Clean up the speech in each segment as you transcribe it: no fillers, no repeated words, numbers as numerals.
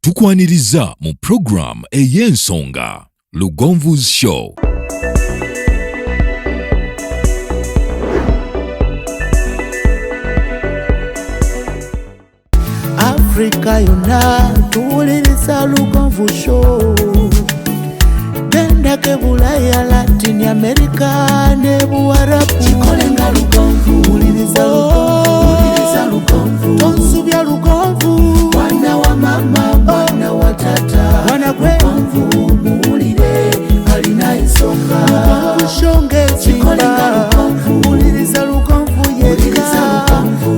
tukwaniriza mu program ey'ensonga Lugonvu's Show. Africa yonna tuwuliriza Lugonvu Show. Genda ke Bulaya, Latin America ne Buwarabu. Chikolenga Lugonvu, wuliriza Lugonvu. Tonsubya Lugonvu. Mwana wa mama, mwana wa tata. Mwana Lugonvu, muwulire alina ensonga. Lugonvu shonge chikolenga Lugonvu. Wuliriza Lugonvu yeka.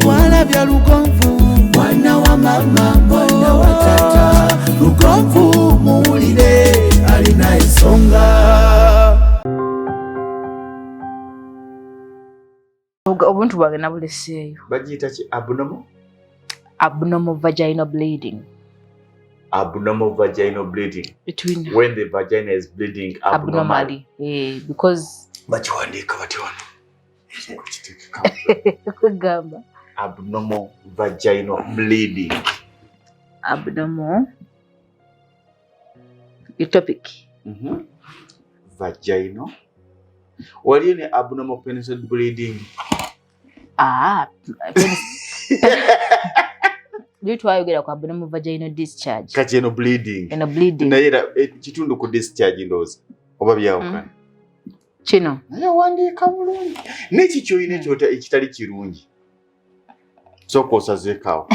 Walabya Lugonvu. Mwana wa mama, mwana wa tata. Lugonvu, muwulire alina ensonga. Obuntu bwange nabuleseeyo. Bagiyita ki? Abnormal vaginal bleeding. Abnormal vaginal bleeding. Between when the vagina is bleeding abnormally. Because bakiwandiika batya wano? kugamba abnormal vaginal bleeding. Abnormal topic. Vaginal. Waliyo ne abnormal penetrative bleeding. Twayogera ku abnormal vaginal discharge. Kati eno bleeding. Naye era kitundu ku discharge ndowooza oba byawukana. Kino naye wandiika bulungi n'eki ky'olina ekitali kirungi sooka osazeekaawo.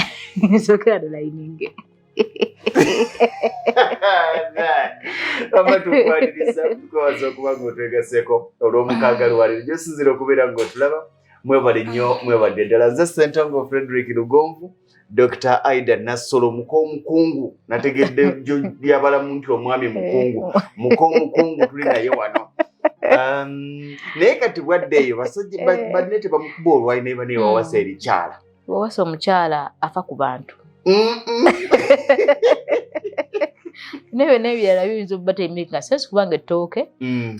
Sooka adalayininge. Aba tukwaniriza tukawaza okuba ng'otwegaseeko olw'omukaaga lwaliro gyosinzira okubeera ng'otulaba. Mwebale nnyo, mwebadde ddala. Nze Ssentongo Frederick Lugonvu, Dr. Aida Nassolo mukungu. Nategedde lyabalamu nti omwami mukungu. Mukungu tuli naye wano. Naye kati bwaddeeyo basajja balina tebamukuba olwali naye bane bawasa erikyala. Wawasa omukyala afa ku bantu. Newe nebirala biyinza okuba temika sensi kubanga ettooke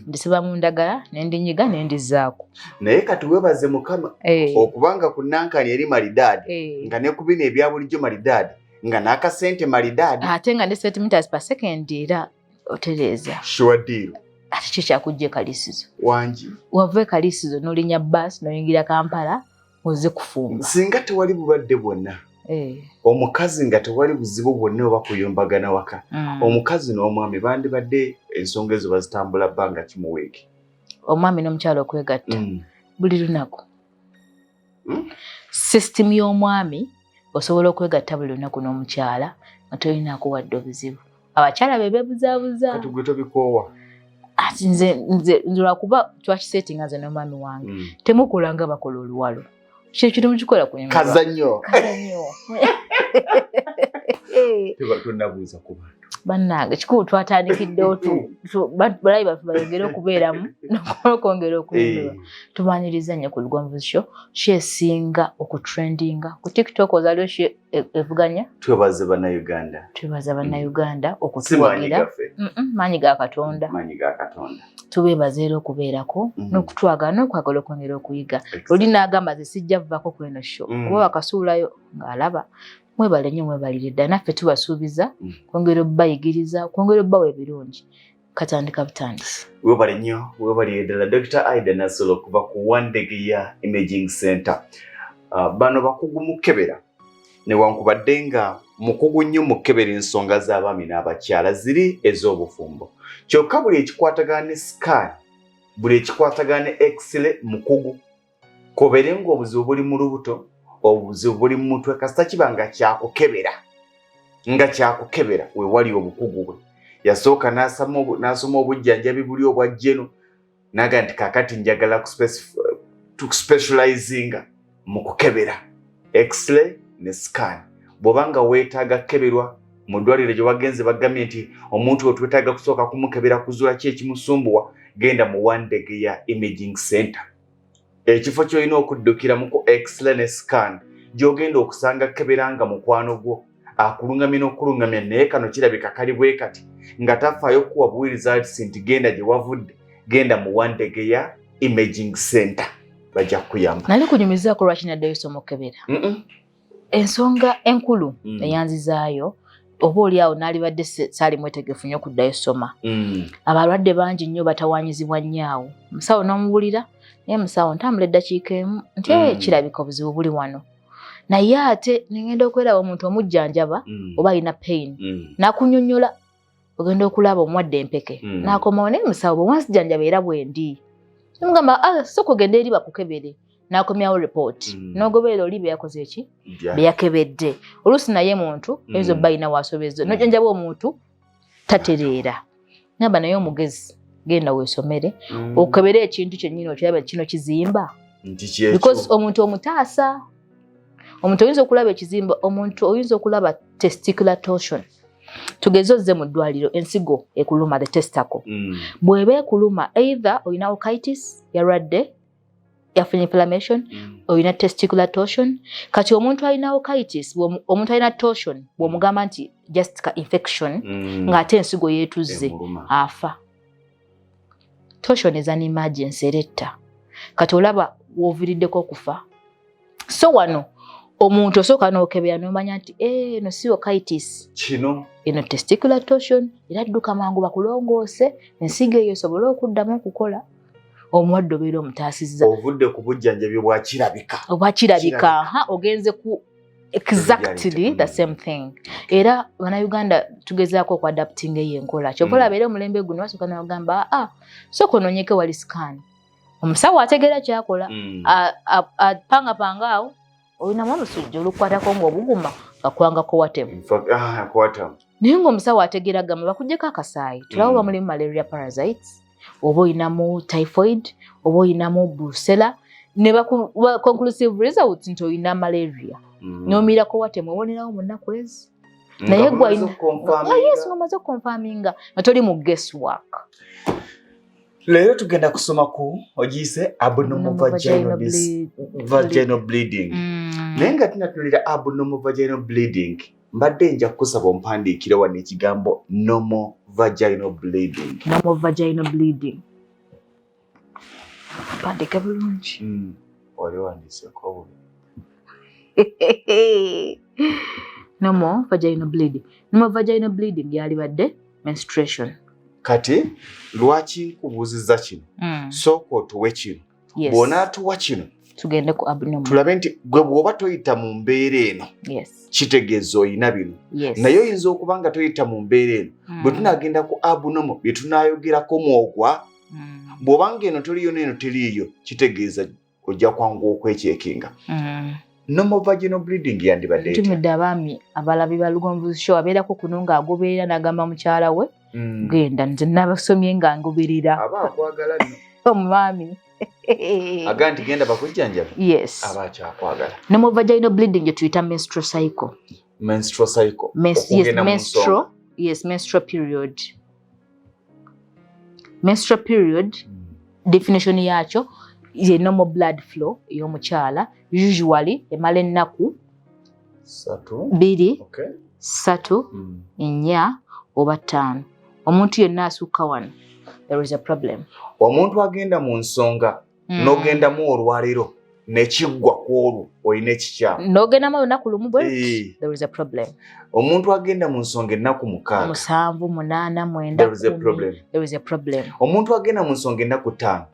ndisiba mu ndagala nendinyiga nendizaako. Naye kati weebaze Mukama okubanga ku Nankani eri malidaadi nga ne ku bino ebya bulijjo malidaadi nga n'akasente malidaadi ate nga ne centimeters per second era otereeza. Sure deal. Ate kyo kyakujja ekalisizo. Wangi. Wava ekalisizo n'olinya bbaasi n'oyingira Kampala oze kufumba. Singa tewali bulwadde bwonna. Omukazi nga tewali buzibu bwonna oba kuyombagana waka. Omukazi n'omwami bandibadde ensonga ezo bazitambula bbanga ki mu weeki. Omwami n'omukyala okwegatta buli lunaku. System y'omwami osobola okwegatta buli lunaku n'omukyala nga tolinaako wadde obuzibu. Abakyala be beebuzaabuza. Kati gwe tobikoowa. Ati nze lwakuba twakiseetinga nze n'omwami wange temukola nga bakola oluwalo. Kino mukikola ku nyumba. Kazannyo. Teba tunabuuza ku bantu. Bannange kikulu twatandikiddewo balayi baffe bayongere okubeeramu n'okwongera okunyumirwa. Tubaaniriza nnyo ku Lugonvu Show. Esinga okutrendinga ku TikTok ozaliyo evuganya. Twebaze bannayuganda. Twebaza bannayuganda okutuwagira. Maanyi ga Katonda. Maanyi ga Katonda. Tubeebaza era okubeerako n'okutwagala n'okwagala okwongera okuyiga. Oli n'agamba ze sijja vvaako ku eno show. Kuba wakasuulayo ng'alaba. Mwebale nnyo mwebalire ddala naffe tubasuubiza kwongera obbayigiriza kwongera obbawa ebirungi katandika butandisi. Webale nnyo webalire ddala Dr. Aida Nassolo kuva ku Wandegeya Imaging Center. Bano bakugu mukebera newankubadde nga mukugu nnyo mukebera ensonga z'abaami n'abakyala ziri ez'obufumbo. Kyokka buli ekikwatagana ne scan buli ekikwatagana ne x-ray mukugu kobere ng'obuzibu buli mu lubuto obuzibu buli mu mutwe kasita kibanga kyakukebera we wali obukugu bwe. Yasooka n'asoma obujjanjabi buli obwa jeno naga nti kakati njagala specializinga mu kukebera x-ray ne scan. Bw'obanga weetaaga keberwa mu ddwaliro gye wagenze bagambye nti omuntu otwetaaga kusooka kumukebera kuzuula ki ekimusumbuwa genda mu Wandegeya Imaging Center. Ekifo ky'olina okuddukiramu ku x-ray ne scan gy'ogenda okusanga keberanga mukwano gwo akulungamya n'okulungamya naye kano kirabika kali bwe kati nga tafaayo kuwa buwiriza nti genda gye wavudde genda mu Wandegeya Imaging Center bajja kukuyamba. Nali kunyumizaako lwaki naddayo soma okukebera. Ensonga enkulu eyanzizaayo oba oli awo n'alibadde saali mwetegefu nnyo kuddayo soma. Abalwadde bangi nnyo batawanyizibwa nnyo awo. Omusawo n'omubulira naye musawo ntambula eddakiika emu nti kirabika obuzibu buli wano. Naye ate nengenda okweraba omuntu omujjanjaba oba alina pain n'akunnyonnyola ogenda okulaba omwadde empeke n'akomawo naye musawo bwe wansijanjaba era bwendi mugamba sooka ogende eri bakukebere n'akomyawo report n'ogoberera oli be yakoze eki be yakebedde. Oluusi naye muntu eyinza obba alina waasobezza n'ojjanjaba omuntu tatereera. Ngamba naye omugezi genda weesomere okebere ekintu kyennyini okiraba kino kizimba because omuntu omutaasa omuntu oyinza okulaba ekizimba omuntu oyinza okulaba testicular torsion. Tugeze ozze mu ddwaliro ensigo ekuluma the testicle bw'eba ekuluma either olina otitis yalwadde yafunye inflammation olina testicular torsion. Kati omuntu alina otitis omuntu alina torsion bw'omugamba nti just ka infection ng'ate ensigo yeetuzze afa. Torsion is an emergency eretta kati olaba w'oviriddeko okufa. So wano omuntu osooka n'okebera n'omanya nti eno si otitis kino eno testicular torsion era dduka mangu bakulongoose ensigo eyo esobole okuddamu okukola. Omulwadde obeera omutaasizza ovudde ku bujjanjabi obwakirabika ogenze ku exactly the same thing. Era bannayuganda tugezaako okuadaptinga eyo enkola kyova olabeera omulembe guno basooka n'ogamba sooka onoonyeke wali scan. Omusawo ategeera kyakola apangapanga awo olinamu omusujja olukwatako ng'obuguma gakwangako watemu. Naye ng'omusawo ategeera gamba bakugyeko akasaayi tulaba oba mulimu malaria parasites oba olinamu typhoid oba olinamu brucella ne conclusive results nti olina malaria n'omiirako watemu obonerawo mu nnaku ezi. Naye ng'omaze okukonfaminga nga toli mu guesswork. Leero tugenda kusoma ku ogiyise abnormal vaginal bleeding. Naye nga tunatunulira abnormal vaginal bleeding mbadde nja kusaba ompandiikire wano ekigambo normal vaginal bleeding. Normal vaginal bleeding. Mpandike bulungi. Oli wandiiseko bubi. Normal vaginal bleeding. Normal vaginal bleeding yalibadde menstruation. Kati lwaki nkubuuzizza kino sooka otuwe kino bw'onaatuwa kino tugende ku abnormal tulabe nti gwe bw'oba toyita mu mbeera eno kitegeeza oyina bino naye oyinza okuba nga toyita mu mbeera eno bwe tunaagenda ku abnormal bye tunaayogerako mwogwa bw'oba ng'eno toliyo n'eno teriiyo kitegeeza ojja kwangu okwekyekinga. Normal vaginal bleeding yandibadde tumidde abaami abalabi ba Lugonvuzi Show abeerako kuno ng'agoberera n'agamba mukyala we genda nze nabasomye nga ngoberera aba akwagala nno omwami aga nti genda bakujjanjaba aba akyakwagala. Normal vaginal bleeding gye tuyita menstrual cycle. Menstrual period. Menstrual period definition yaakyo is normal blood flow y'omukyala usually emala ennaku 2 3 4 oba 5. Omuntu yenna asukka wano there is a problem. Omuntu agenda mu nsonga n'ogendamu olwaliro nekiggwa ku olwo olina ekikyamu n'ogendamu olunaku lumu bwe there is a problem. Omuntu agenda mu nsonga ennaku 6 7 8 9 there is a problem. Omuntu agenda mu nsonga ennaku 5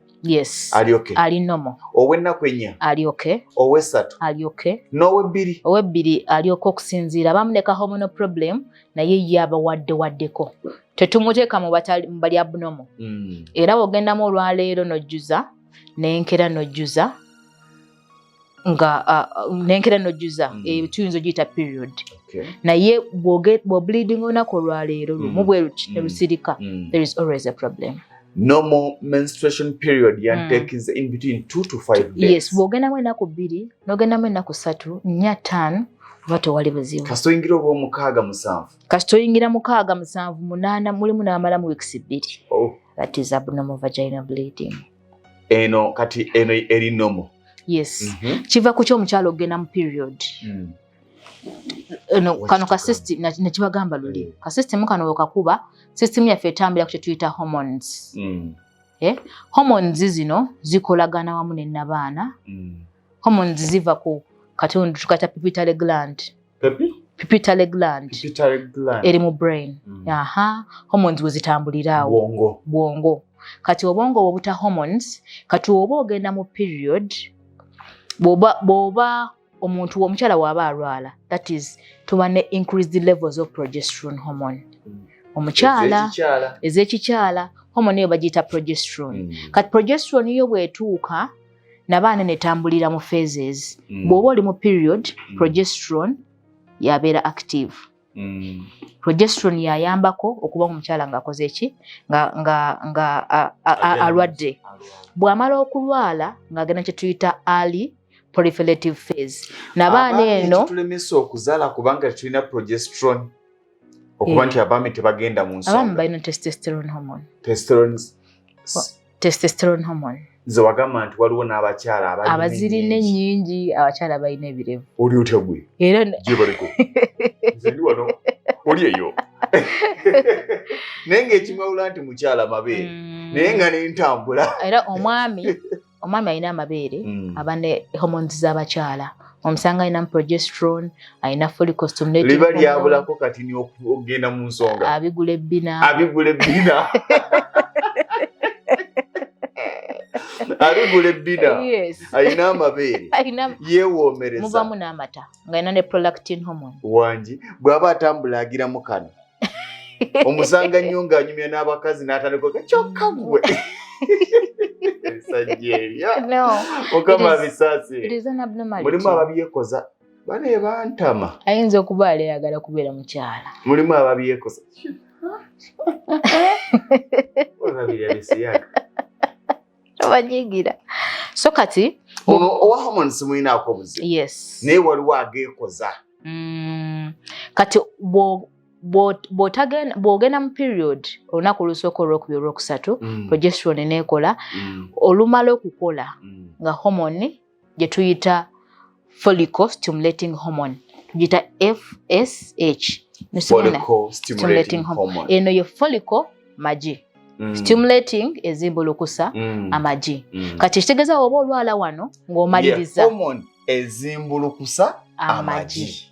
ali okay. Ali normal. Ow'ennaku 4 ali okay. Ow'e3 ali okay. Ow'e2 ali okay okusinziira bamuleka hormonal problem naye yaba waddeko tetumuteeka mu bali abnormal. Era bw'ogendamu olwaleero n'ojjuza n'enkera n'ojjuza tuyinza ogiyita period. Naye bw'obleeding olunaku olwaleero lumu bwe luti ne lusirika there is always a problem. Normal menstruation period takes in between 2 to 5 days. Yes, bw'ogendamu ennaku 2 n'ogendamu ennaku 3 4 5 oba tewali buzibu. Kasita oyingira oba 6 7 8 mulimu n'amalamu weeks 2. That is abnormal vaginal bleeding. Eno kati eno eri normal. Yes. Kiva ku ky'omukyala ogenda mu period. Kano ka system nakibagamba luli. Ka system kano wekakuba system yaffe etambula ku kye tuyita hormones. Hormones zino zikolagana wamu n'abaana. Hormones ziva ku katundu tukata pituitary gland. pituitary gland eri mu brain. Hormones wezitambulirawo bwongo. Kati obwongo obuta hormones, kati oba ogenda mu period, boba omuntu omukyala waba alwala, that is tuwane increased levels of progesterone hormone. Omukyala ezekikyala hormone yo bagiyita progesterone. Kati progesterone yo bwetuuka nabaana netambulira mu phases. Bw'oba oli mu period, progesterone yabeera active. Progesterone yayambako okuba omukyala ng'akoze eki nga alwadde. Bw'amala okulwala ng'agenda kye tuyita early proliferative phase. Nabaana eno tulemesa okuzaala kubanga tulina progesterone okuba nti abaami tebagenda mu nsonga. Abaami balina testosterone hormone. Testosterone hormone. Nze wagamba nti waliwo n'abakyala abazirina ennyingi, abakyala balina ebirevu. Oli otya gwe? Era gyebaliko nze ndi wano oli eyo naye ng'ekimawula nti mukyala mabeere naye nga nentambula. Era omwami alina amabeere aba ne hormones z'abakyala. Omusanga alina progesterone, alina follicle stimulating hormone. Liba lyabulako kati ni okugenda mu nsonga. Abigula ebbina. Abigula ebbina. Yes. Alina amabeere. Yeewoomereza. Muvamu n'amata. Ng'alina ne prolactin hormone. Wangi bw'aba atambula agiramu kano. Omusanga nnyo ng'anyumya n'abakazi n'atandika kyokka gwe. No. Mukama bisaasi. It is an abnormality. Mulimu ababyekoza. Bane bantama. Ayinza okuba ayagala kubeera mukyala. Mulimu ababyekoza. Olabira bisiyaga. Abanyigira. So kati owa hormones mwinaako obuzibu. Yes. Naye waliwo ageekoza. Kati bw'ogenda mu period olunaku olusooka olwokubiri olwokusatu progesterone neekola. Olumala okukola nga hormone gye tuyita follicle stimulating hormone tugiyita FSH. Follicle stimulating hormone. Eno ye follicle magi. Stimulating ezimbulukusa amagi. Kati ekitegeeza oba olwala wano ng'omaliriza. Hormone ezimbulukusa amagi.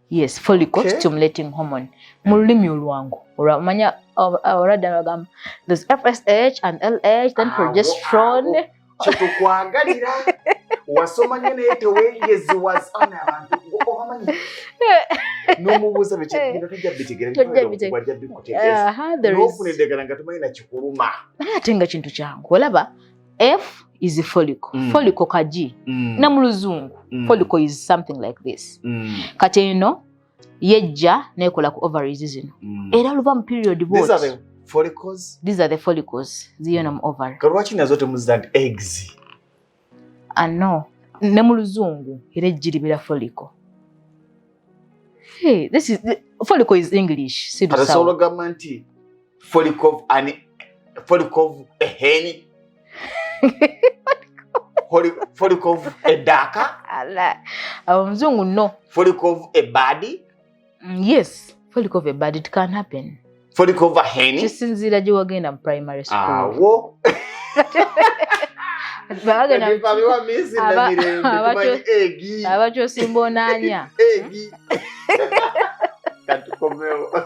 Yes, follicle stimulating hormone. Mu lulimi olwangu. Oramanya already bagamba there's FSH and LH, then progesterone. Kyetukwagalira. Wasoma nnyo naye teweegeziwa sana abantu. Omanyi. N'omubuuza bino tujja bitegeera. N'ofuna eddagala nga tumanyi na kikuluma. Naye ate nga kintu kyangu. Olaba F is follicle. Follicle kagi. Na mu luzungu. Follicle is something like this. Kati eno yejja neekola ku ovaries zino. Era luva mu period bwoti. These are the follicles? These are the follicles. Ziyona mu ovary. Kalwaki nazo temuzita nti eggs? No. Ne mu luzungu era ejji libera follicle. Hey, follicle is English. Atasobola gamba nti follicle of a hen. Follicle of a daka. Mzungu no. Follicle of a body. Yes, follicle of a body. It can happen. Follicle of a hen. Kisinzira gye wagenda mu primary school. Awo. Abakyosimba onaanya. Egi. Katukomewo.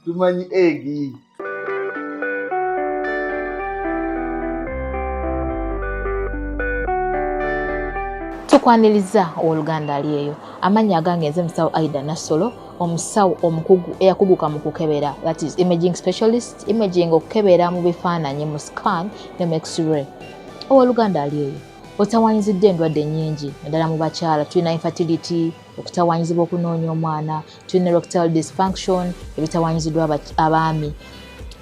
Tumanyi egi. Tukwaniriza oluganda ali eyo. Amannya agange nze musawo Aida Nassolo, omusawo omukugu eyakuguka mu kukebera, that is imaging specialist, imaging okukebera mu bifaananyi mu scan ne mu x-ray. Oluganda ali eyo. Otawanyizidde endwadde nnyingi naddala mu bakyala. Tulina infertility, okutawanyizibwa okunoonya omwana, tulina erectile dysfunction, ebitawanyiziddwa abaami,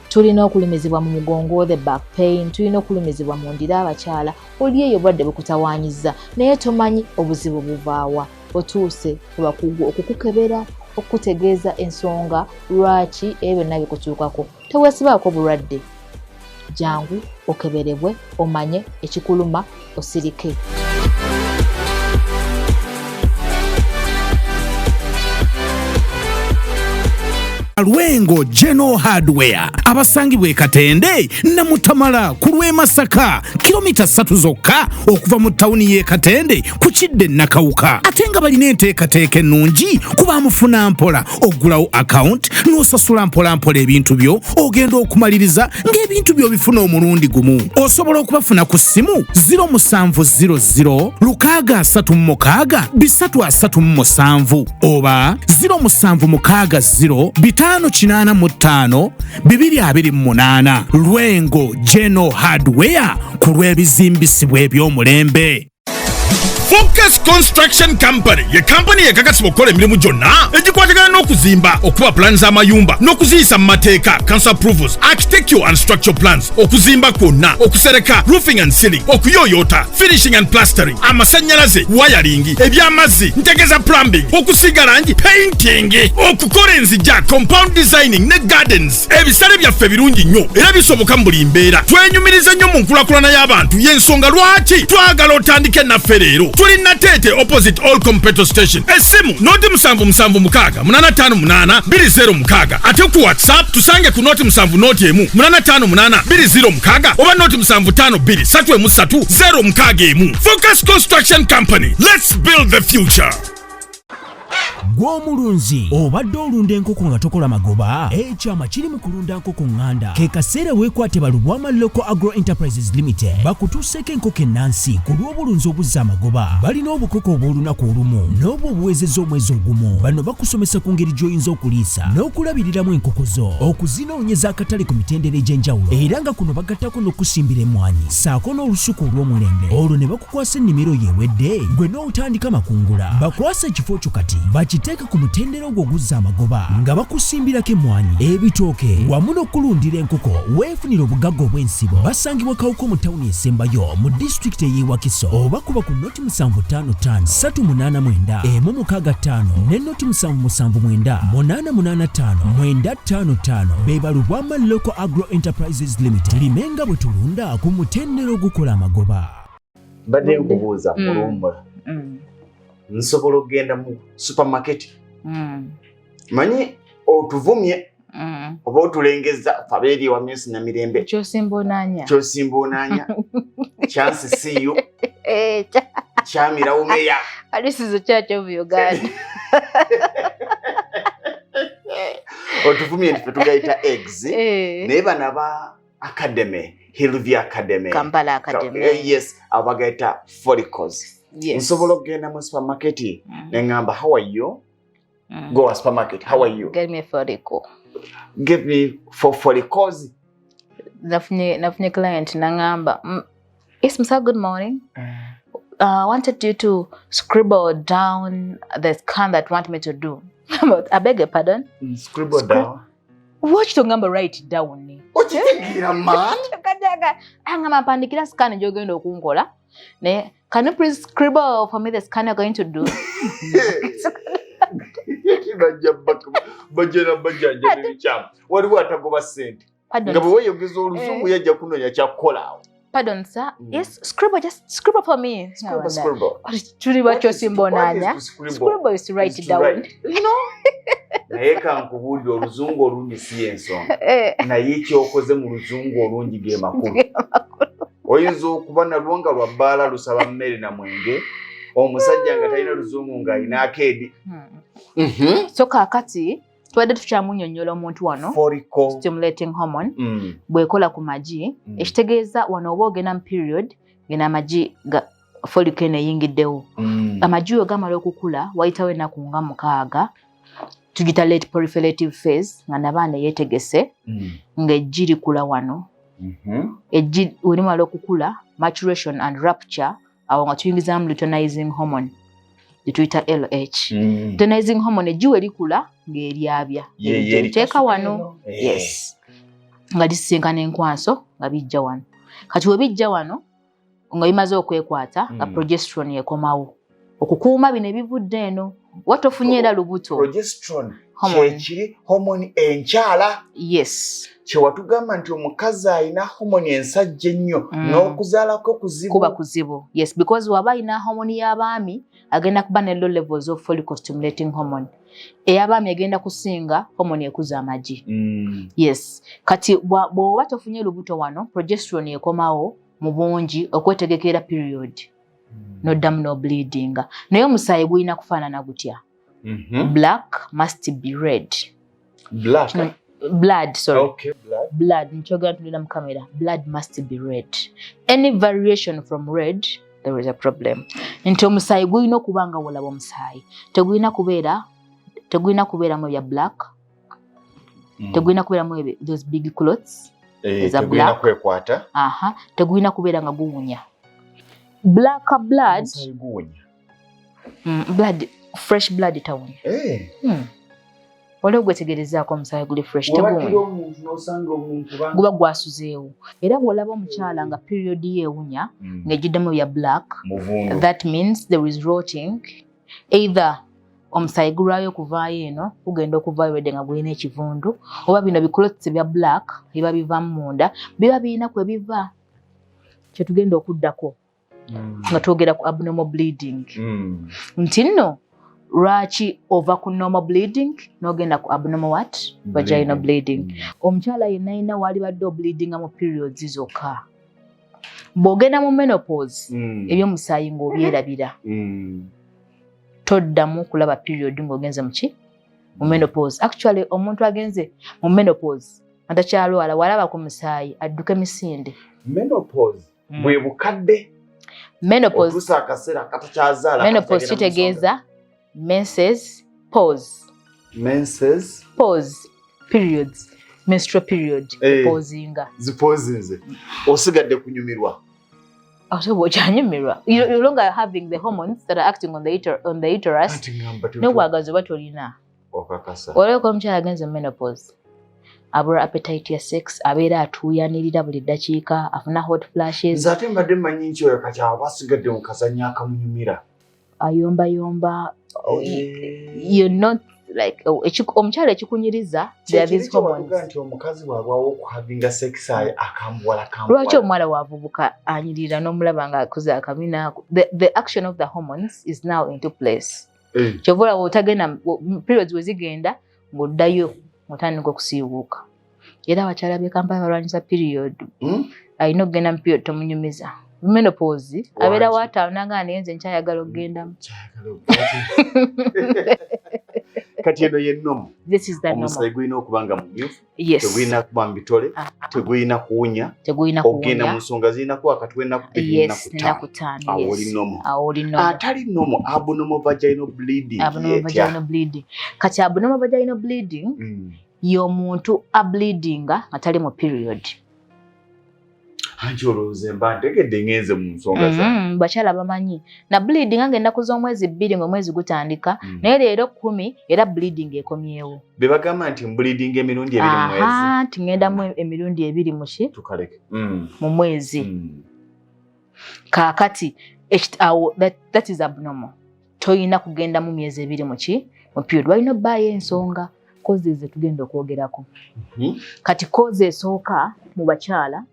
tulina okulumizibwa mu mugongo, the back pain, tulina okulumizibwa mu ndira abakyala. Oli eyo obulwadde bukutawanyiza naye tomanyi obuzibu buvaawa. Otuuse ku bakugu okukukebera, okutegeeza ensonga lwaki ebyo byonna bikutuukako. Teweesibaako bulwadde. Jangu okeberebwe, omanye ekikuluma, osirike. Lwengo General Hardware abasangibwa e Katende na Mutamala ku lw'e Masaka kilomita 3 zokka okuva mu tawuni y'e Katende ku Kidde Nakawuka. Ate nga balina enteekateeka ennungi kuba mufuna mpola oggulawo account n'osasula mpola ebintu byo ogenda okumaliriza ng'ebintu byo bifuna omulundi gumu. Osobola okubafuna ku ssimu 0700 636 oba 0760 585 228. Lwengo General Hardware ku lw'ebizimbisibwa eby'omulembe. Focus Construction Company ye company ekakasibwa okukola emirimu gyonna egikwatagana n'okuzimba, okuba plans z'amayumba n'okuziyisa mu mateeka, council approvals, architectural and structural plans, okuzimba kwonna, okusereka, roofing and ceiling, okuyoyota, finishing and plastering, amasannyalaze, wiring, eby'amazzi, ntegeza plumbing, okusiiga langi, painting, okukola enzijja, compound designing ne gardens. Ebisale byaffe birungi nnyo era bisoboka mu buli mbeera. Twenyumiriza nnyo mu nkulakulana y'abantu, y'ensonga lwaki twagala otandike naffe leero. Tuli Natete opposite All Competitor Station. Esimu noti 7776 858 206. Ate ku WhatsApp tusange ku noti 7 noti emu 858 206 oba noti 752 330 Focus Construction Company. Let's build the future. Gw'omulunzi obadde olunda enkoko nga tokola magoba, ekyama kiri mu kulunda nkoko nganda. Ke kaseera weekwate Balubwama Local Agro Enterprises Limited bakutuuseeko enkoko ennansi ku lw'obulunzi obuzza amagoba. Balina obukoko obw'olunaku olumu n'obwo obuwezezza omwezi ogumu. Bano bakusomesa ku ngeri gy'oyinza okuliisa n'okulabiriramu enkoko zo, okuzinoonyeza akatale ku mitendera egy'enjawulo, era nga kuno bagattako n'okusimbira emmwanyi ssaako n'olusuku olw'omulembe. Olwo ne bakukwasa ennimiro yeewedde gwe n'otandika makungula. Bakwasa ekifo kyo kati bakiteeka ku mutendera ogwo oguzza amagoba nga bakusimbirako emmwanyi, ebitooke wamu n'okulundira enkoko. Weefunira obugagga obw'ensibo. Basangibwa Kawuko mu tawuni esembayo mu disitulikiti ey'e Wakiso, oba kuba ku noti 755 389 165 ne noti 779 885 955. Be Balubwama Local Agro Enterprises Limited. Limenga bwe tulunda ku mutendera ogukola amagoba. Badde nkubuuza mulumba. Nsobola okugenda mu supermarket. Manyi otuvumye oba otulengeza fabeeri wa myesi na mirembe. Kyosimboonanya. Chance see you. Chamira umeya. This is the Church of Uganda. Otuvumye nti tugayita eggs. Naye bana ba academy, Hillview Academy. Kampala Academy. Yes, abagayita follicles. Yes. Nsobola okugenda mu supermarket nengamba how are you? Go to supermarket, how are you? Get me a follicle. Give me 4 follicles. Nafune client nangamba. Yes, Mr. Good morning. I wanted you to scribble down the scan that you want me to do. I beg your pardon? Scribble down? Watch the number, write it down. What you think, man? I'm pandikira scan jogenda okunkola. Ne, can you please scribble for me the scan you're going to do? Pardon, sir. Yes, scribble, just scribble for me. Scribble. Scribble is to write it down. You know? Naye kankubuulira oluzungu olungi si ensonga. Naye ekyokoze mu luzungu olungi ge makulu. Oyinza okuba nalwo nga lwa bbaala lusaba mmere na mwenge, omusajja nga talina luzungu ng'alina akeedi. So kaakati tubadde tukyamunnyonnyola omuntu wano stimulating hormone bw'ekola ku magi, ekitegeeza wano oba ogenda mu period ngena amagi ga follicle eno eyingiddewo. Amagi oyo gamala okukula wayitawo ennaku nga 6, tugita late proliferative phase nga nabaana yeetegese ng'eggi likula wano. Eggi werimala okukula, maturation and rupture, awo nga tuyingizaamu luteinizing hormone gyetuyita LH. Luteinizing hormone eggi we likula ng'eryabya eriteeka wano. Yes, nga lisisinkana enkwaso nga bijja wano. Kati we bijja wano nga bimaze okwekwata nga progesterone ekomawo okukuuma bino ebivudde eno. Watofunye era lubuto. Progesterone Kyekiri hormone enkyala. Yes. Kyewatugamba nti omukazi alina hormone ensajja ennyo n'okuzaalako kuzibu. Kuba kuzibu. Yes, because waba alina hormone y'abaami agenda kuba ne low levels of follicle stimulating hormone. Ey'abaami agenda kusinga hormone ekuza amagi. Yes. Kati bw'oba tofunye lubuto wano, progesterone ekomawo mu bungi okwetegekera period. Noddamu no bleeding. Naye omusaayi gulina kufaanana gutya. Black must be red. Black? Blood, sorry. Okay, blood. Blood. Nchoga tulina mu camera. Blood must be red. Any variation from red, there is a problem. Nti omusaayi gulina okuba nga wolaba omusaayi. Tegulina kubeera mu ya black. Tegulina kubeera mu those big clots. Tegulina kwekwata. Tegulina kubeera nga guwunya. Black blood. Omusaayi guwunya. Blood, fresh blood tawunya. Waliwo gwetegerezaako omusaayi guli fresh teguwunya. Guba gwasuzeewo. Era bw'olaba omukyala nga period ye ewunya ng'egiddemu ya black, that means there is rotting. Either omusaayi gulwayo okuvaayo eno, gugenda okuvaayo wedde nga gulina ekivundu, oba bino biclots ebya black biba bivamu munda, biba birina kwe biva. Kye tugenda okuddako nga twogera ku abnormal bleeding. Nti nno lwaki ova ku normal bleeding n'ogenda ku abnormal what? Vaginal bleeding. Omukyala yenna alina w'alibadde obleedinga mu periods zokka. Bw'ogenda mu menopause eby'omusaayi ng'obyerabira. Toddamu kulaba period ng'ogenze mu ki? Mu menopause. Actually omuntu agenze mu menopause atakyalwala walaba ku musaayi adduka emisinde. Menopause bwe bukadde. Menopause kitegeeza menses pause. Periods. Menstrual period. Pausinga. Zipozinze. Osigadde kunyumirwa. You're no longer having the hormones that are acting on the uterus. No wagazo batolina. Oleko omukyala agenze menopause. Abura appetite ya sex, abeera atuuyanirira buli ddakiika, afuna hot flashes. Nze ate mbadde mmanyi nti oyo kati aba asigadde mu kazannya akamunyumira. Ayombayomba. You're not like omukyala ekikunyiriza, there are these hormones. Nti omukazi bw'alwawo okuhavinga sex akambuwala. Lwaki omuwala waavubuka anyirira n'omulaba nga akoze akamina? The action of the hormones is now into place. Kyova olaba otagenda periods we zigenda ng'oddayo otandika okusiiwuuka. Era abakyala b'e Kampala balwanyisa period. Alina okugenda mu period tomunyumiza. Menopause abeera waataawuna nayenze nkyayagala okugendamu. Kati eno ye nnomo. This is the normal. Omusaayi gulina okuba nga mumyufu. Yes. Tegulina kuba mu bitole. Tegulina kuwunya. Ogenda mu nsonga zirina kuba kati w'ennaku bbiri ennaku ttaano. Awo oli nnomo. Atali nnomo abnormal vaginal bleeding. Abnormal vaginal bleeding. Kati abnormal vaginal bleeding y'omuntu ableedinga atali mu period. Anti olowooza mba ntegedde ngenze mu nsonga zange. Bakyala bamanyi. Na bleeding ng'ennaku z'omwezi 2 ng'omwezi gutandika, naye leero 10 era bleeding ekomyewo. Be bagamba nti bleeding emirundi 2 mu mwezi. Tugendamu emirundi 2 mu ki? Tukaleke. Mu mwezi. Kaakati that is abnormal. Toyina kugenda mu myezi 2 mu ki? Mu period. Walina obbaayo ensonga. Causes tugenda okwogerako. Kati cause esooka mu bakyala.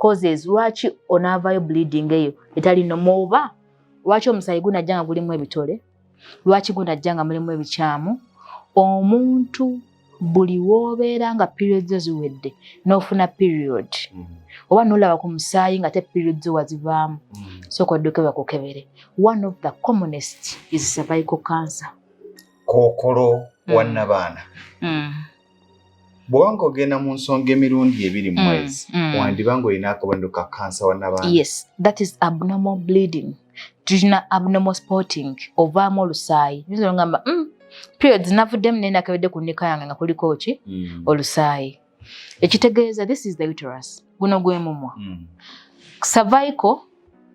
Causes lwaki onaavayo bleeding eyo etali nnomo, oba lwaki omusaayi gunajja nga gulimu ebitole, lwaki gunajja nga mulimu ebikyamu. Omuntu buli w'obeera nga periods ziwedde n'ofuna period oba n'olaba ku musaayi nga te periods wazivaamu, sooka odduke bakukebere. One of the commonest is cervical cancer. Kookolo wannabaana. Bw'obanga ogenda mu nsonga emirundi 2 mu mwezi, wandibanga olina akabonero ka kansa wannabaana. Yes, that is abnormal bleeding. Tulina abnormal spotting, ovaamu olusaayi. Nizo ngamba, periods navuddemu naye nakebedde ku nnika yange nga kuliko ki? Olusaayi. Ekitegeeza, this is the uterus. Guno gwe mumwa. Cervical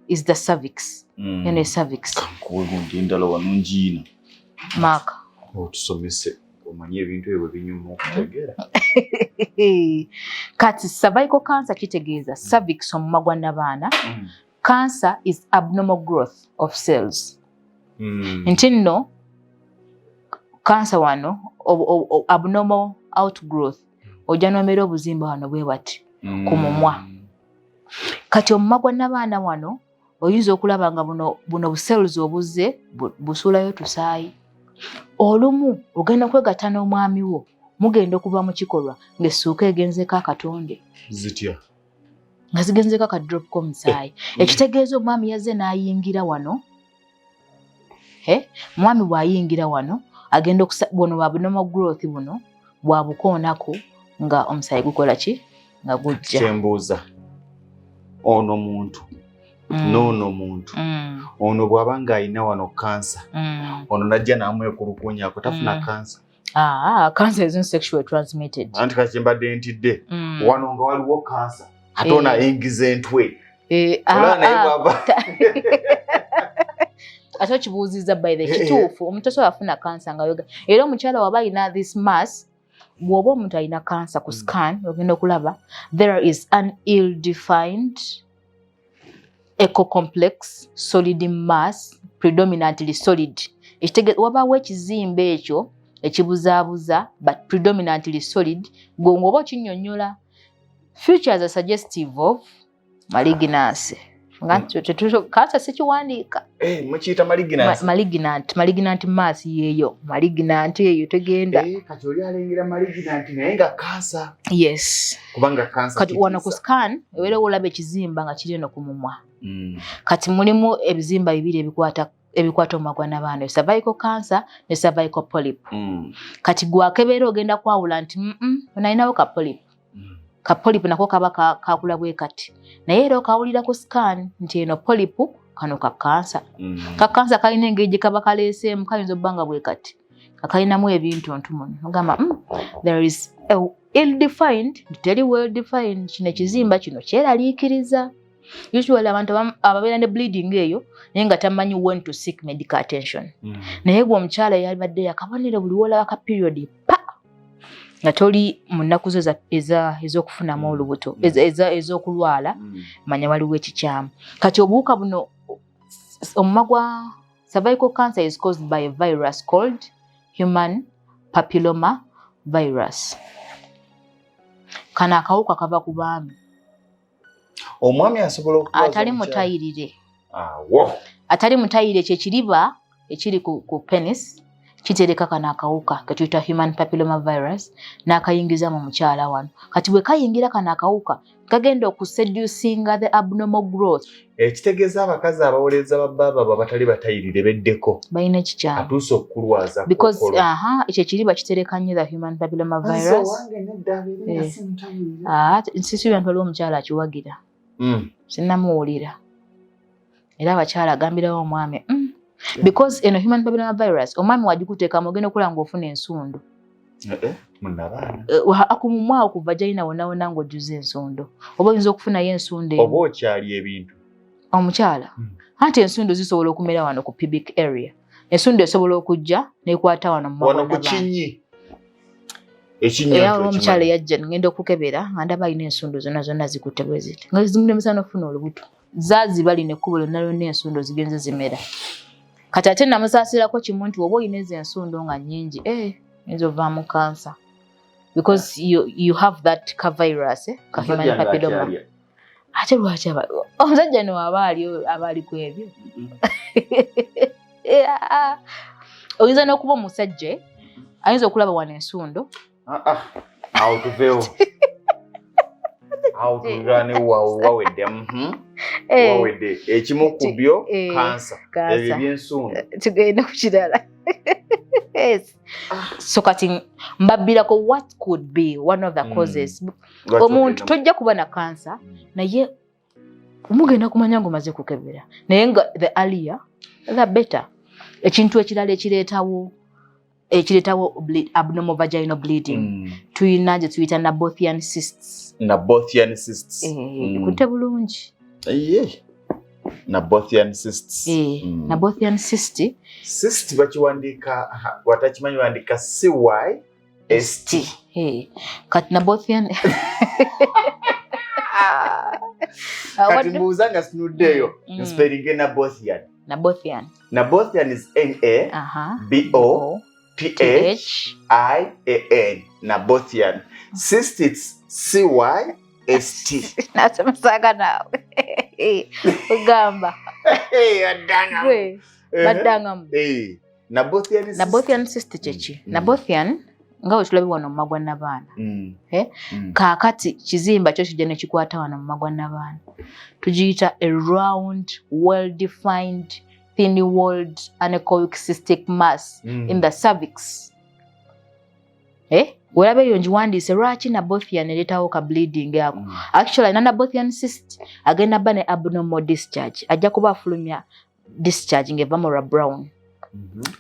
is the cervix. Yene cervix. Kankuwe gundi endala wanungiina. Mark. Otusomese. Omanyi ebintu ebyo binyuma okutegeera. Kati cervical cancer kitegeeza cervix omumwa gwa nnabaana. Cancer is abnormal growth of cells. Nti nno cancer wano abnormal outgrowth ojja n'omera obuzimba wano bwe bati ku mumwa. Kati omumwa gwa nabaana wano oyinza okulaba nga buno bucells obuzze busuulayo tusaayi. Olumu ogenda kwegatta n'omwami wo mugenda okuva mu kikolwa ng'essuuka egenzeeko akatonde nga zigenzeeko akadrop k'omusaayi. Ekitegeeza omwami yazze n'ayingira wano. Mwami bw'ayingira wano agenda buno abnormal growth buno bwabukoonako nga omusaayi gukola ki nga gujja. Kyembuuza ono muntu n'ono muntu ono bw'aba ng'ayina wano kansa ono najja n'amwekulukunya ako tafuna kansa. Cancer isn't sexually transmitted. Anti kati mbadde ntidde wano nga waliwo kansa ate ono ayingiza entwe olaba naye bw'aba ate okibuuzizza by the kituufu omuntu osobola afuna kansa nga yoga era omukyala waba alina this mass bw'oba omuntu alina kansa ku scan ogenda okulaba there is an ill-defined eco-complex solid mass predominantly solid. Wabaawo ekizimba ekyo ekibuzaabuza but predominantly solid ng'oba okinnyonnyola features are suggestive of malignancy. Kansa sikiwandiika. Mukiyita malignant mass yeeyo malignant eyo tegenda. Kati oli alengera malignant naye nga kansa. Yes. Kubanga kansa kati wano ku scan eweera olaba ekizimba nga kiri eno ku mumwa. Kati mulimu ebizimba bibiri ebikwata omumwa gwa nabaana, cervical cancer ne cervical polyp. Kati gwakebeera ogenda kwawula nti onalinawo ka polyp. Ka polyp nako kaba kakula bwe kati. Naye era okawulira ku scan nti eno polyp kano ka cancer. Ka cancer kalina engeri gye kaba kaleeseemu kayinza obbanga bwe kati. Kakalinamu ebintu ntumu. Ogamba there is a ill-defined, very well-defined, kino ekizimba kino kyeraliikiriza. Usually abantu ababeera ne bleeding eyo naye nga tamanyi when to seek medical attention. Naye gwe omukyala yabadde yakabonero buli wolaba ka period nga toli mu nnaku zo ez'okufunamu olubuto ez'okulwala manya waliwo ekikyamu. Kati obuwuka buno omumwa gwa cervical cancer is caused by a virus called human papilloma virus. Kana akawuka kava ku baami. Omwami asobola okutwaza atali mutayirire. Atali mutayirire kyekiriba ekiri ku penis kitereka kana akawuka katuyita human papilloma virus n'akayingiza mu mukyala wano. Kati bwe kayingira kana akawuka kagenda okuseducinga the abnormal growth. Ekitegeeza abakazi abawoleza babbaaba batali batayirire beddeko balina ekikyamu atuuse okukulwaza because ekyo kiriba kitereka nnyo the human papilloma virus. Sisi bantu waliwo omukyala akiwagira sinnamuwulira era abakyala agambirawo omwami because eno human papilloma virus omwami wagikuteekamu ogenda okulaba ng'ofuna ensundo. Akumumwawo ku vagina wonna wonna ng'ojjuza ensundo oba oyinza okufunayo ensundo oba okyali ebintu omukyala anti ensundo zisobola okumera wano ku pubic area. Ensundo esobola okujja n'ekwata wano ku kinyi. Era omukyala yajja ngenda okukebera nga ndaba alina ensundo zonna zikutte bwe ziti nga zimulemesa n'okufuna olubuto zaaziba lina ekkubo lyonna lyonna ensundo zigenze zimera. Kati ate namusaasirako kimu nti oba olina ezo ensundo nga nnyingi eyinza ovaamu kansa because you have that ka virus ka human papilloma. Ate lwaki omusajja no abaali ku ebyo oyinza n'okuba omusajja ayinza okulaba wano ensundo awo tuveewo awo tugane wawedde wawedde ekimu ku byo kansa ebyo byensundo tugenda ku kirala. So kati mbabbirako what could be one of the causes. Omuntu tojja kuba na kansa naye omugenda kumanya ng'omaze kukebera naye nga the earlier the better. Ekintu ekirala ekireetawo abnormal vaginal bleeding tuyina gye tuyita Nabothian cysts. Kutte bulungi Nabothian cysts. Nabothian cyst bakiwandiika watakimanyi wandika CYST. Kati Nabothian kati mbuuza nga sinuddeeyo spelling Nabothian is NABOTHIAN. THIAN. Nabothian. Cyst it's CYST. Nasema saga nawe. Ugamba. Adanga. Badanga. Nabothian cyst chechi. Nabothian nga wetulabi wano mu magwa n'abaana. Kaakati kizimba kyo kijja ne kikwata wano mu magwa n'abaana. Tugiyita a round, well-defined, thin-walled anechoic cystic mass in the cervix. Werabe eyo ngiwandiise lwaki Nabothian ereetawo ka bleeding ako. Actually Nabothian cyst agenda ba ne abnormal discharge. Ajja kuba afulumya discharge ng'eva mu brown.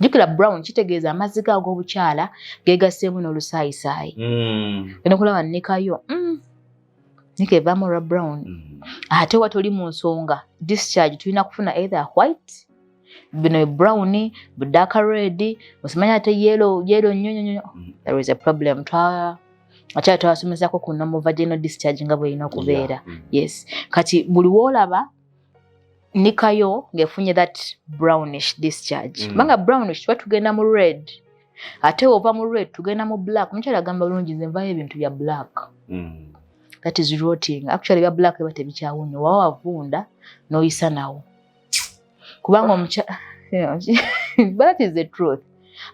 Jukira brown kitegeeza amazzi ag'obukyala geegaseemu n'olusaayisaayi. Eno kulaba nnikayo. Nika eva mu brown. Ate watoli mu nsonga discharge tulina kufuna either white, bino brown, dark red, osimanya ate yellow nnyo. There is a problem. Akyala twasomesako ku normal vaginal discharge nga bw'erina okubeera. Yes. Kati buli w'olaba nikayo ngefunye that brownish discharge. Banga brownish tuba tugenda mu red. Ate ova mu red tugenda mu black. Mukyala agamba bulungi nze nvayo ebintu bya black. That is rotting. Actually bya black eba tebikyawunyo. Wawa wavunda n'oyisa nawo. Kubanga omukyala but that is the truth.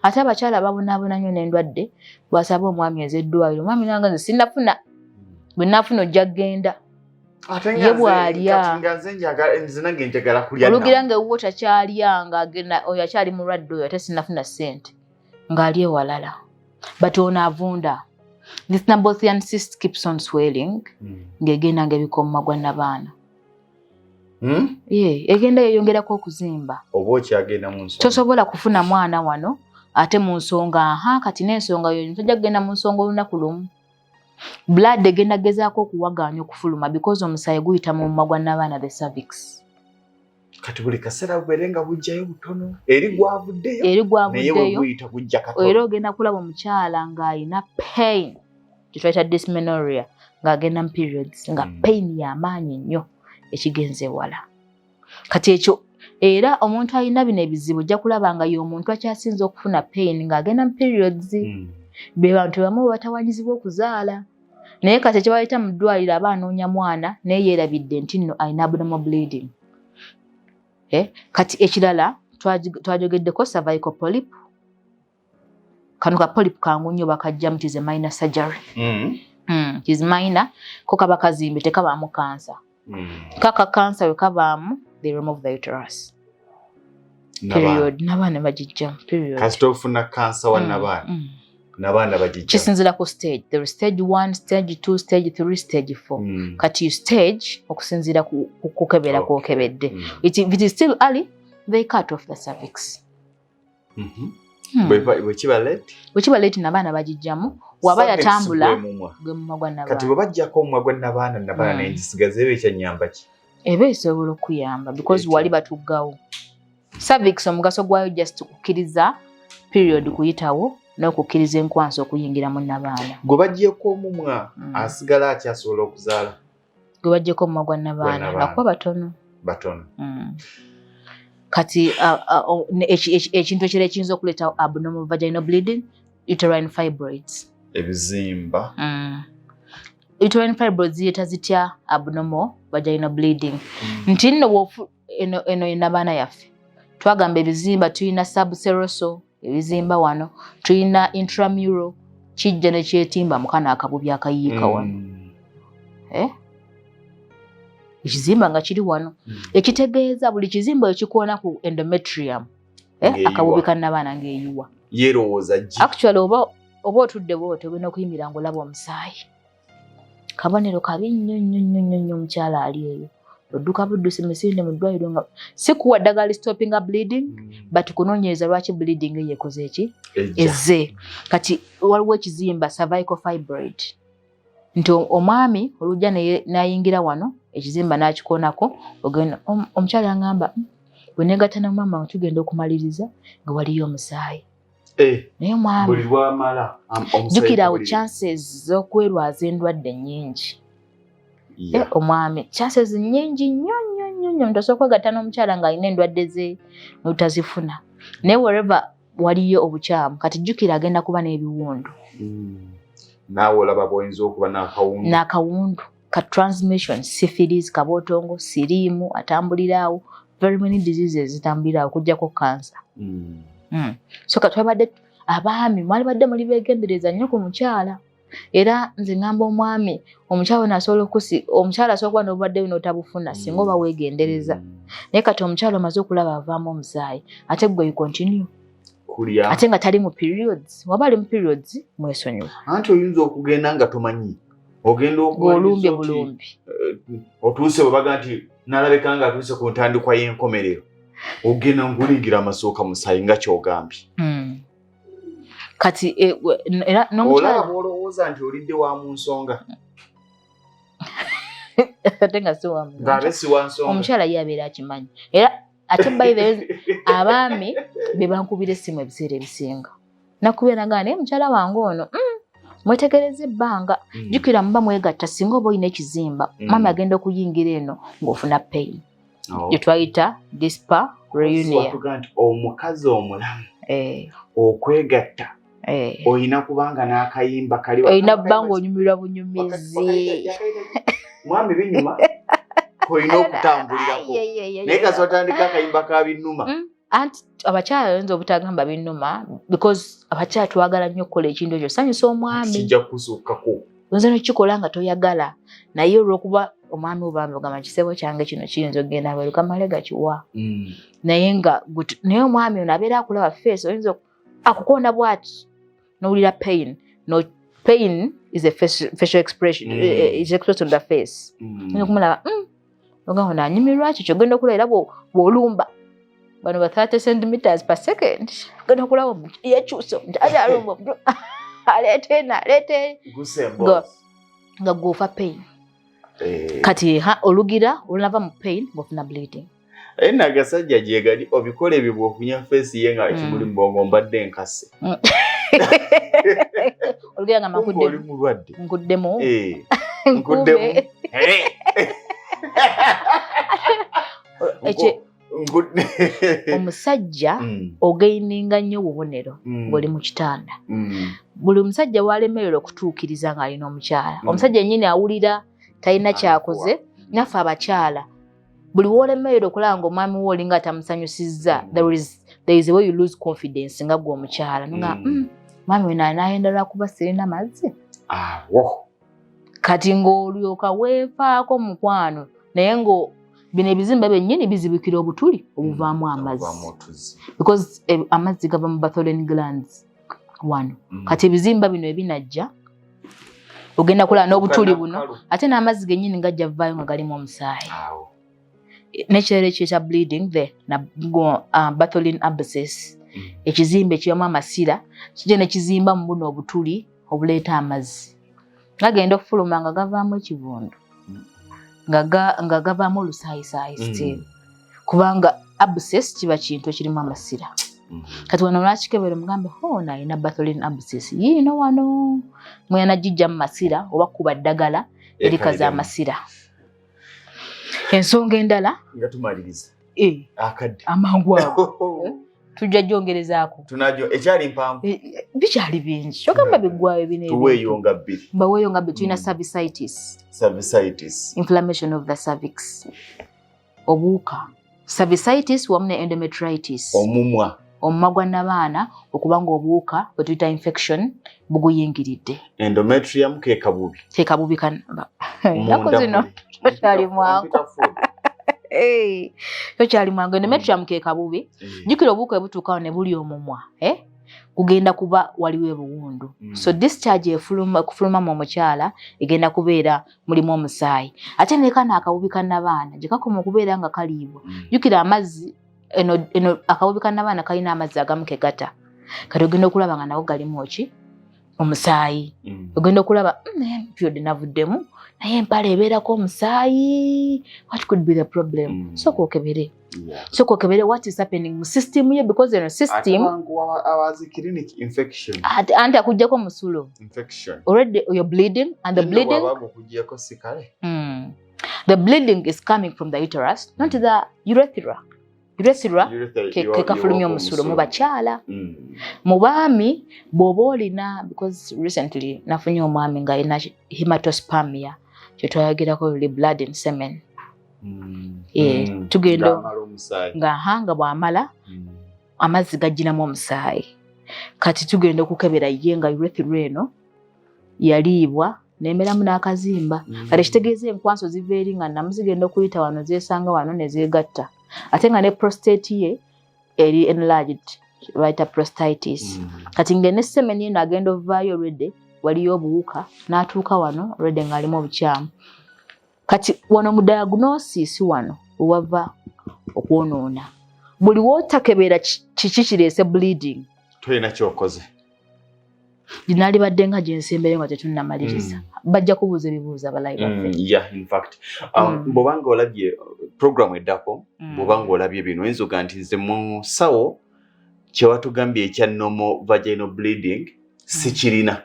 Ate abakyala babonaabona nnyo n'endwadde bw'asaba omwami ez'eddwaliro. Omwami nanga nze sinnafuna. Bwe nnaafuna ojja kgenda. Ye bw'alya. Olugira ng'ewuwo takyalya ng'agenda oyo akyali mulwadde oyo ate sinnafuna ssente. Ng'ali ewalala. But ono avunda. This Nabothian cyst keeps on swelling. Ng'egenda ng'ebika mu magwa n'abaana. Egenda yeyongerako okuzimba. Oba okyagenda mu nsonga. Tosobola kufuna mwana wano ate mu nsonga kati n'ensonga yo tojja kugenda mu nsonga olunaku lumu. Blood egenda gezaako okuwagaanya okufuluma because omusaayi guyita mu magwa n'abaana the cervix. Kati buli kaseera bubeere nga bujjayo butono. Eri gwavuddeyo. Naye bwe guyita gujja katono. Era ogenda kulaba omukyala ng'ayina pain. Kitwayita dysmenorrhea ng'agenda mu periods nga pain y'amaanyi nnyo ekigenze wala. Kati ekyo era omuntu alina bino ebizibu ojja kulaba nga y'omuntu akyasinze okufuna pain ng'agenda mu periods. Be bantu bamu batawanyizibwa okuzaala. Naye kati ekibayita mu ddwaliro aba anoonya mwana naye yeerabidde nti nno alina abnormal bleeding. Kati ekirala twajogeddeko cervical polyp. Kano ka polyp kangu nnyo bakajjamu tis a minor surgery. Tis minor ko kaba kazimbe tekabaamu cancer. Kaka cancer we kabaamu they remove the uterus. Period. N'abaana bagijjamu. Period. Kasita ofuna cancer wa n'abaana. N'abaana bagijjamu. Kisinziira ku stage. There is stage 1, stage 2, stage 3, stage 4. Kati stage okusinziira ku kukebera kwokebedde. If it is still early, they cut off the cervix. Bwekiba late n'abaana bagijjamu. Waba yatambula gwe mu magwa n'abaana. Kati bwe bajjako mu magwa n'abaana n'enjisigaza eba ekyannyamba ki? Eba esobola okuyamba because wali batuggawo. Cervix omugaso gwayo just kukkiriza period kuyitawo n'okukkiriza enkwanso okuyingira mu n'abaana. Gwe bajjeko omumwa asigala akyasobola okuzaala. Gwe bajjeko mu magwa n'abaana bakuba batono. Kati ekintu ekirala ekiyinza okuleeta abnormal vaginal bleeding, uterine fibroids. Ebizimba. Uterine fibroids ziyita zitya abnormal vaginal bleeding. Nti nno eno y'abaana yaffe. Twagamba ebizimba tulina subserosal ebizimba wano, tulina intramural kijja ne kyetimba mukana akabubi akayiika wano. Ekizimba nga kiri wano. Ekitegeeza buli kizimba ekikoona ku endometrium. Akabubi kannabaana ng'eyiwa. Yerowooza ki? Actually oba otudde bw'otyo olina okuyimira ng'olaba omusaayi. Kabonero kabi nnyo omukyala ali eyo. Odduka buddusi misinde mu ddwaliro nga si kuwa ddagala stopping bleeding but kunoonyereza lwaki bleeding yeekoze eki? Ezze. Kati waliwo ekizimba cervical fibroid. Nti omwami olujja n'ayingira wano ekizimba n'akikoonako ogenda omukyala agamba bwe neegatta na mama tugenda okumaliriza nga waliyo omusaayi. Naye omwami buli lwamala jjukira awo chances z'okwerwaza endwadde nnyingi. Omwami chances nnyingi nnyo omuntu asobola okwegatta n'omukyala ng'alina endwadde ze n'otazifuna. Naye wherever waliyo obukyamu kati jjukira agenda kuba n'ebiwundu naawe olaba bw'oyinza okuba n'akawundu ka transmission syphilis kabootongo siriimu atambuliraawo very many diseases zitambuliraawo kujjako cancer so katwabadde abaami mwali badde muli beegendereza nnyo ku mukyala era nze ngamba omwami omukyala nasobola omukyala asobola kuba n'obulwadde buno otabufuna singa oba weegendereza naye kati omukyala omaze okulaba avaamu omusaayi ate gwe you continue ate nga tali mu periods waba ali mu periods mwesonyiwa anti oyinza okugenda nga tomanyi ogenda okuolumbye bulumbi otuuse bwe baga nti nalabeka nga atuuse ku ntandikwa y'enkomerero ogenda nguligira amasooka musaayi nga kyogambye kati era olaba bw'olowooza nti olidde wa mu nsonga ate nga si wa mu ng'abe si wa nsonga omukyala ye abeera akimanyi era ate bayibe abaami be bankubira essimu ebiseera ebisinga nakubeera nga naye mukyala wange ono mwetegereze ebbanga jjukira muba mwegatta singa oba olina ekizimba mami agenda okuyingira eno ng'ofuna pain gye twayita dispa reunion omukazi omulamu okwegatta olina kubanga n'akayimba kali olina bbanga onyumirwa bunyumizi mwami binyuma olina okutambulirako naye kasi otandika akayimba ka binnuma anti abakyala oyinza obutagamba binnuma because abakyala twagala nnyo okukola ekintu ekyo sanyusa omwami kijja kusukkako oyinza n'okikola nga toyagala naye olw'okuba omwami obambi ogamba kisebo kyange kino kiyinza okgenda bweru kamale gakiwa naye nga naye omwami ono abeera akulaba face oyinza akukonda bwati n'owulira pain no pain is a facial expression is expressed on the face oyinza okumulaba ogamba nanyumirwa ki kyogenda okulaba era bw'olumba bano ba 30 centimeters per second ogenda okulaba yekyusa omukyala alumba aleete nga gwofa pain kati olugira olunava mu pain ng'ofuna bleeding aye nagasajja gyegali obikola ebyo bw'ofunya feesi ye nga kimuli mu bwongo mbadde nkase olugira nga oli mulwadde nkuddemu omusajja ogaininga nnyo obubonero ng'oli mu kitanda buli musajja walemererwa okutuukiriza ng'alina omukyala omusajja yennyini awulira talina kyakoze naffe abakyala buli wolemererwa okulaba ng'omwami wo olinga atamusanyusizza there is a way you lose confidence nga gwe omukyala nga mwami we naayenda lwakuba sirina mazzi kati ng'olyoka weefaako mukwano naye ngo bino ebizimba byennyini bizibikira obutuli obuvaamu amazzi because amazzi gava mu Bartholin glands wano kati ebizimba bino ebinajja ogenda kulaba n'obutuli buno ate n'amazzi gennyini gajja vaayo nga galimu omusaayi n'ekirala ekyo bleeding the Bartholin abscess ekizimba ekibamu amasira kijja ne kizimba mu buno obutuli obuleeta amazzi gagenda okufuluma nga gavaamu ekivundu nga gavaamu olusaayisaayi still kubanga abscess kiba kintu ekirimu amasira kati wano lwakikebera mugambe ono alina Bartholin abscess yiino wano mwena gijja mu masira oba kuba ddagala erikaza amasira ensonga endala nga tumaliriza akadde amangu ago tujja gyongerezaako ekyali mpanvu bikyali bingi kyogamba biggwayo tuweeyonga bbiri mbaweeyonga bbiri tulina cervicitis inflammation of the cervix obuuka cervicitis wamu ne endometritis omumwa gwa nnabaana okuba nga obuuka bwe tuyita infection buguyingiridde endometrium ke kabubi naku zino tokyali mwangu tokyali mwangu endometrium ke kabubi jjukira obuuka bwe butuukawo ne buli omumwa kugenda kuba waliwo ebiwundu so discharge ekufuluma mu omukyala egenda kubeera mulimu omusaayi ate nekana akabubi kannabaana gye kakoma okubeera nga kaliibwa jjukira amazzi eno akabubi kannabaana kalina amazzi agamu kegata kati ogenda okulaba nga nago galimu ki omusaayi ogenda okulaba period navuddemu naye empala ebeerako omusaayi what could be the problem soka okebere what is happening mu system ye because eno system anti akuggyako musulo already you're bleeding and the bleeding is coming from the uterus not the urethra urethra ke kafulumya omusulo mu bakyala. Mu baami bw'oba olina, because recently nafunye omwami nga alina hematospermia, kye twayogerako blood and semen. Tugenda nga bw'amala amazzi gajjiramu omusaayi. Kati tugenda okukebera ye nga urethra eno yaliibwa nemeramu n'akazimba. Kati kitegeeza enkwanso ziva eri nga nnamu zigenda okuyita wano zeesanga wano ne zeegatta. Ate nga ne prostate ye eri enlarged, bayita prostatitis. Kati nga ne semen eno agenda ovaayo already waliyo obuwuka n'atuuka wano already ng'alimu obukyamu. Kati wano mu diagnosis wano wava okwonoona. Buli wootakebera kiki kireese bleeding, toyina kyokoze. Ginaali badde nga gyensembeyo nga tetunnamaliriza. Bajja kubuuza ebibuuzo abalayi baffe. Yeah, in fact. Bw'obanga olabye program eddako, bw'obanga olabye bino oyinza oga nti nze mu sawo kye watugambye ekya normal vaginal bleeding sikirina.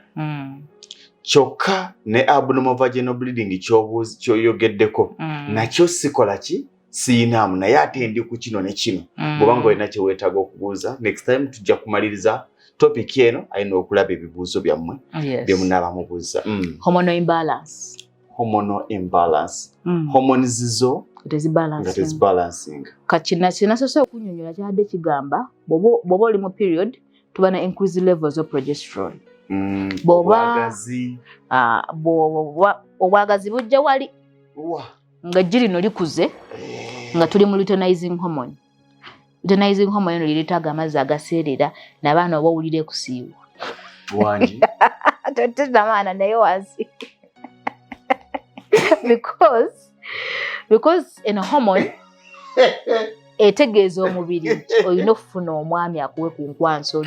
Kyokka ne abnormal vaginal bleeding kyoyogeddeko nakyo sikola ki siinamu, naye ate ndi ku kino ne kino. Bw'obanga olina kye weetaaga okubuuza, next time tujja kumaliriza topic eno ayina okulaba ebibuuzo byammwe bye munaaba mubuuza. Hormonal imbalance. Hormones zo nga tezibalancing. Kati kinasoose okunnyonnyola kyadde kigamba bw'oba oli mu period tuba na increased levels of progesterone. Obwagazi bujja wali nga ggi lino likuze nga tuli mu luteinizing hormone. Luteinizing hormone eno lireetaaga amazzi agaseerera n'abaana oba owulira ekusiibwa. Wangi? Tetamaana naye wansi. Because eno hormone etegeeza omubiri nti olina okufuna omwami akuwe ku nkwanso.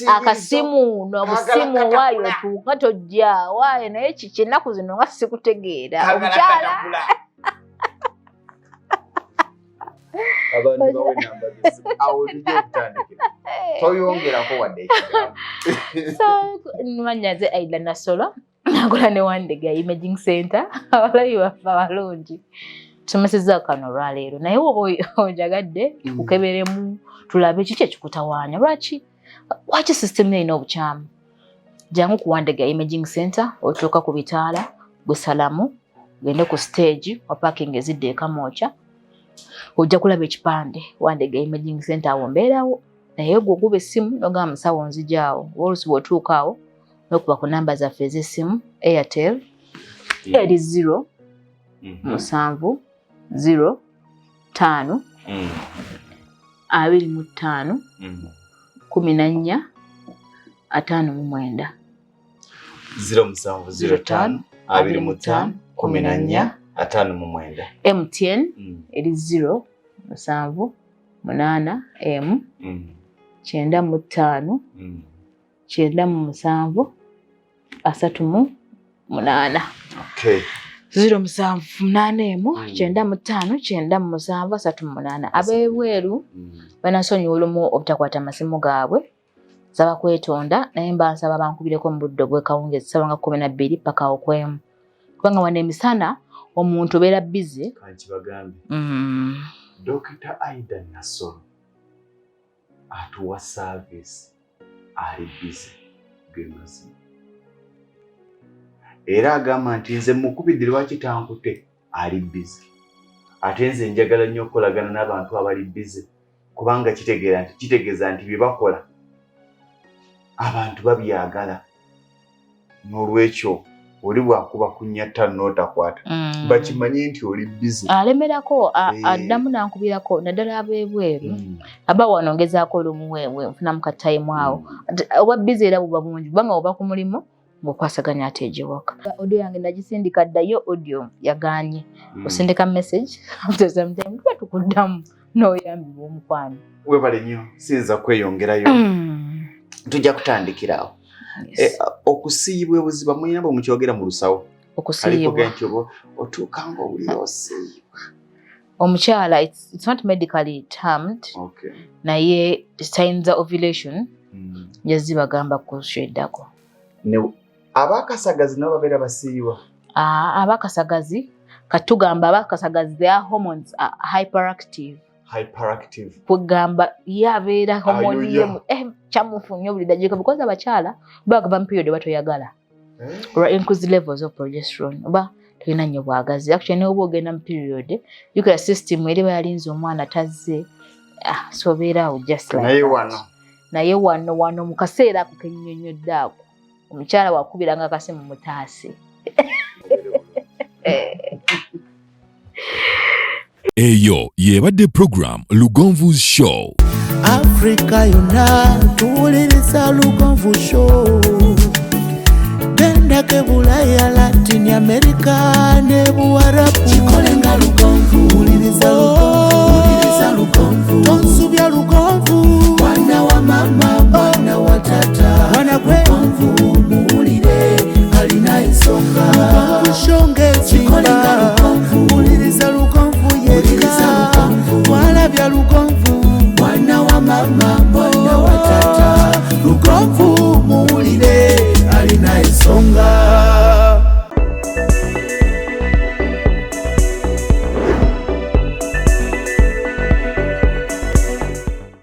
Akasimu n'obusimu waayo otuuka tojja waayo naye kiki ennaku zino nga sikutegeera omukyala. Abantu bawe namba zisimu awo tujja okutandikira toyongerako wadde ekigambo. So nwanyaze Aida Nasolo nakola ne Wandega Imaging Center abalayi baffe abalungi tusomesezza kano olwaleero naye oba ojagadde tukukeberemu tulabe kiki ekikutawaanya lwaki system erina obukyamu. Jangu ku Wandega Imaging Center otuuka ku bitaala busalamu gende ku stage wa parking ezidde ekamooca ojja kulaba ekipande Wandega Imaging Center awo mbeerawo naye gwe oguba essimu n'ogamba musawo nzijaawo oluusi bw'otuukaawo n'okuba ku namba zaffe ez'essimu Airtel eri 0 7 0 5 25 14 59 0705 25 14 59. MTN eri 0 7 8 M 95 97 38. Okay. 0 7 8 M 95 97 38. Abebweru banasonyiwa olumu obutakwata amasimu gaabwe saba kwetonda naye mbansaba bankubireko mu budde bw'ekawungezi ssaawa nga 12 paka okwemu kubanga wana emisana omuntu beera busy. Kanti bagambe Dr. Aida Nasolo atuwa service ali busy gemazi era agamba nti nze mukubidde lwaki tankute ali busy ate nze njagala nnyo okukolagana n'abantu abali busy kubanga kitegeeza nti bye bakola abantu babyagala n'olwekyo oli bwakuba kunyatta n'otakwata bakimanye nti oli busy alemerako addamu nankubirako naddala abebweru aba wanongezaako olumuwewe nfunamu ka time awo oba busy era buba bungi kubanga oba ku mulimu ng'okwasaganya ate egiwaka. Audio yange nagisindika ddayo audio yaganye osindika message after some time tuba tukuddamu n'oyambibwa omukwano. Webale nnyo siyinza kweyongerayo tujja kutandikirawo. Okusiibwa ebuziba muyinabo mukyogera mu lusawo. Okusiibwa otuuka ng'owulira osiibwa. Omukyala it's not medically termed. Okay. Naye signs of ovulation yazibagamba kusheddako. Ne abakasagazi nabo babeera basiibwa. Abakasagazi katugamba bakasagazi their hormones are hyperactive. Kugamba yabeera hormone ye chamufunye buli dakiika because abakyala bagava period batoyagala. Or increase levels of progesterone. Oba tulina nnyo bwagazi. Actually ne oba ogenda mu period you can system eri bayalinze omwana tazze so beera just like naye wano mu kaseera ako kennyonnyodde ako omukyala wakubiranga akase mu mutaase. Eyo yebadde program Lugonvu's Show. Africa yonna tuwuliriza Lugonvu Show. Genda ke Bulaya, Latin America ne Buwarabu. Chikolenga Lugonvu, wuliriza Lugonvu. Tonsubya Lugonvu. Mwana wa mama, mwana wa tata. Mwana gwe Lugonvu muwulire alina ensonga. Lugonvu Show ngezi